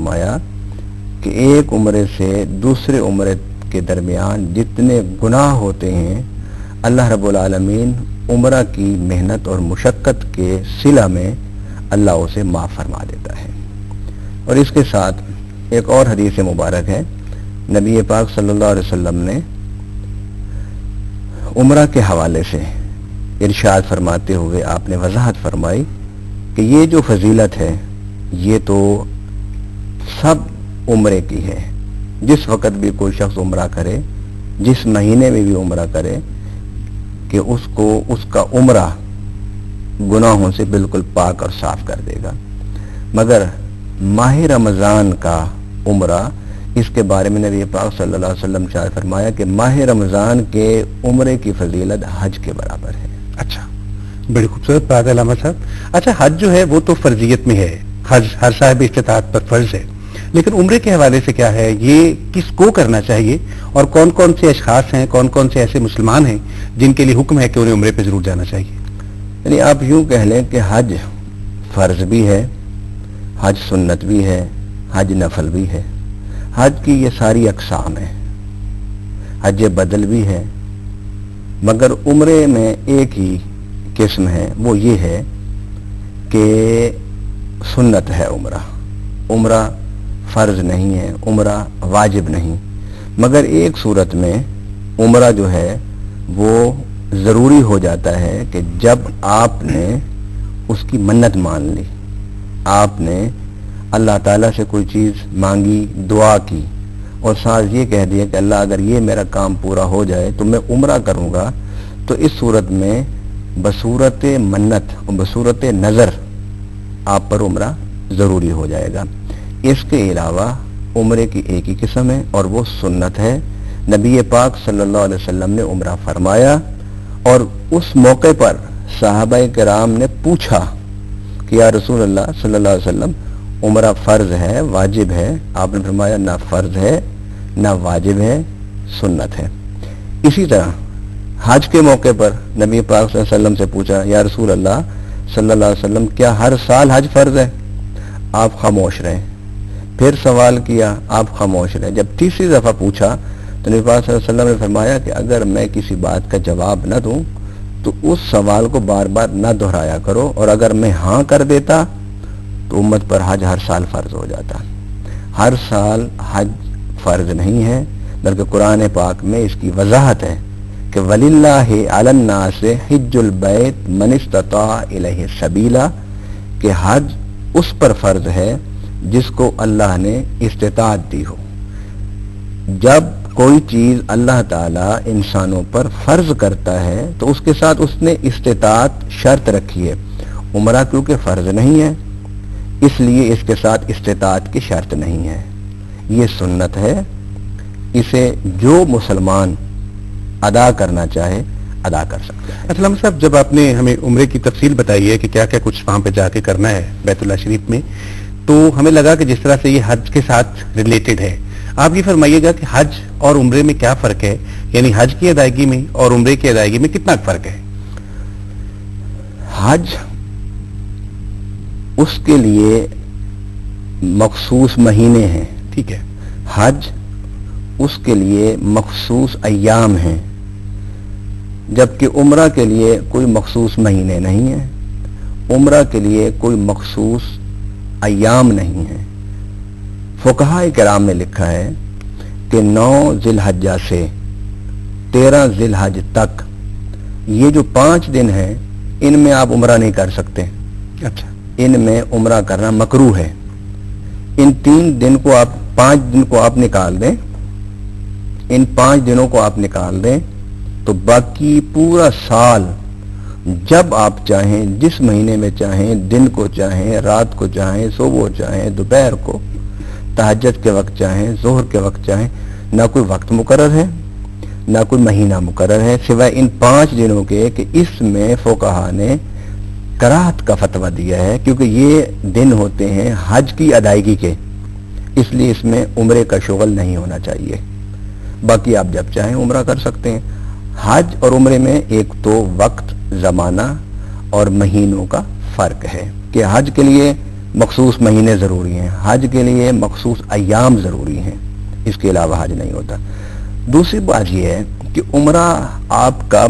فرمایا کہ ایک عمرے سے دوسرے عمرے کے درمیان جتنے گناہ ہوتے ہیں اللہ رب العالمین عمرہ کی محنت اور مشقت کے صلہ میں اللہ اسے معاف فرما دیتا ہے۔ اور اس کے ساتھ ایک اور حدیث مبارک ہے، نبی پاک صلی اللہ علیہ وسلم نے عمرہ کے حوالے سے ارشاد فرماتے ہوئے آپ نے وضاحت فرمائی کہ یہ جو فضیلت ہے یہ تو سب عمرے کی ہے۔ جس وقت بھی کوئی شخص عمرہ کرے، جس مہینے میں بھی عمرہ کرے، کہ اس کو اس کا عمرہ گناہوں سے بالکل پاک اور صاف کر دے گا، مگر ماہ رمضان کا عمرہ، اس کے بارے میں نبی پاک صلی اللہ علیہ وسلم نے فرمایا کہ ماہ رمضان کے عمرے کی فضیلت حج کے برابر ہے۔ اچھا، بڑی خوبصورت بات ہے علامہ صاحب۔ اچھا، حج جو ہے وہ تو فرضیت میں ہے، حج ہر صاحب استطاعت پر فرض ہے، لیکن عمرے کے حوالے سے کیا ہے، یہ کس کو کرنا چاہیے اور کون کون سے اشخاص ہیں، کون کون سے ایسے مسلمان ہیں جن کے لیے حکم ہے کہ انہیں عمرے پہ ضرور جانا چاہیے؟ یعنی آپ یوں کہہ لیں کہ حج فرض بھی ہے، حج سنت بھی ہے، حج نفل بھی ہے۔ حج کی یہ ساری اقسام ہیں، حج بدل بھی ہے، مگر عمرے میں ایک ہی قسم ہے، وہ یہ ہے کہ سنت ہے عمرہ۔ عمرہ فرض نہیں ہے، عمرہ واجب نہیں، مگر ایک صورت میں عمرہ جو ہے وہ ضروری ہو جاتا ہے کہ جب آپ نے اس کی منت مان لی، آپ نے اللہ تعالیٰ سے کوئی چیز مانگی، دعا کی، اور ساتھ یہ کہہ دیا کہ اللہ اگر یہ میرا کام پورا ہو جائے تو میں عمرہ کروں گا، تو اس صورت میں بصورت منت اور بصورت نظر آپ پر عمرہ ضروری ہو جائے گا۔ اس کے علاوہ عمرے کی ایک ہی قسم ہے اور وہ سنت ہے۔ نبی پاک صلی اللہ علیہ وسلم نے عمرہ فرمایا، اور اس موقع پر صحابہ کرام نے پوچھا کہ یا رسول اللہ صلی اللہ علیہ وسلم، عمرہ فرض ہے، واجب ہے؟ آپ نے فرمایا نہ فرض ہے نہ واجب ہے، سنت ہے۔ اسی طرح حج کے موقع پر نبی پاک صلی اللہ علیہ وسلم سے پوچھا یا رسول اللہ صلی اللہ علیہ وسلم، کیا ہر سال حج فرض ہے؟ آپ خاموش رہے۔ پھر سوال کیا، آپ خاموش رہے۔ جب تیسری دفعہ پوچھا تو نبی پاک صلی اللہ علیہ وسلم نے فرمایا کہ اگر میں کسی بات کا جواب نہ دوں تو اس سوال کو بار بار نہ دہرایا کرو، اور اگر میں ہاں کر دیتا تو امت پر حج ہر سال فرض ہو جاتا۔ ہر سال حج فرض نہیں ہے، بلکہ قرآن پاک میں اس کی وضاحت ہے کہ وَلِلَّهِ عَلَى النَّاسِ حِجُّ الْبَيْتِ مَنِ اسْتَطَاعَ إِلَيْهِ سَبِيلًا، کہ حج اس پر فرض ہے جس کو اللہ نے استطاعت دی ہو۔ جب کوئی چیز اللہ تعالیٰ انسانوں پر فرض کرتا ہے تو اس کے ساتھ اس نے استطاعت شرط رکھی ہے۔ عمرہ کیونکہ فرض نہیں ہے، اس لیے اس کے ساتھ استطاعت کی شرط نہیں ہے، یہ سنت ہے، اسے جو مسلمان ادا کرنا چاہے ادا کر سکتا ہے۔ علامہ صاحب، جب آپ نے ہمیں عمرے کی تفصیل بتائی ہے کہ کیا کیا کچھ وہاں پہ جا کے کرنا ہے بیت اللہ شریف میں، تو ہمیں لگا کہ جس طرح سے یہ حج کے ساتھ ریلیٹڈ ہے، آپ یہ فرمائیے گا کہ حج اور عمرے میں کیا فرق ہے، یعنی حج کی ادائیگی میں اور عمرے کی ادائیگی میں کتنا فرق ہے؟ حج اس کے لیے مخصوص مہینے ہیں، ٹھیک ہے، حج اس کے لیے مخصوص ایام ہیں، جبکہ عمرہ کے لیے کوئی مخصوص مہینے نہیں ہیں، عمرہ کے لیے کوئی مخصوص ایام نہیں ہیں۔ فقہاء کرام نے لکھا ہے کہ 9 ذی الحجہ سے 13 ذی الحج تک یہ جو 5 دن ہیں ان میں آپ عمرہ نہیں کر سکتے، اچھا، ان میں عمرہ کرنا مکروہ ہے۔ ان 3 دن کو آپ 5 دن کو آپ نکال دیں، ان 5 دنوں کو آپ نکال دیں تو باقی پورا سال جب آپ چاہیں، جس مہینے میں چاہیں، دن کو چاہیں، رات کو چاہیں، صبح چاہیں، دوپہر کو، تہجد کے وقت چاہیں، ظہر کے وقت چاہیں، نہ کوئی وقت مقرر ہے نہ کوئی مہینہ مقرر ہے، سوائے ان 5 دنوں کے کہ اس میں فقہاء نے کراہت کا فتویٰ دیا ہے، کیونکہ یہ دن ہوتے ہیں حج کی ادائیگی کے، اس لیے اس میں عمرے کا شغل نہیں ہونا چاہیے۔ باقی آپ جب چاہیں عمرہ کر سکتے ہیں۔ حج اور عمرے میں ایک تو وقت، زمانہ اور مہینوں کا فرق ہے کہ حج کے لیے مخصوص مہینے ضروری ہیں، حج کے لیے مخصوص ایام ضروری ہیں، اس کے علاوہ حج نہیں ہوتا۔ دوسری بات یہ ہے کہ عمرہ آپ کا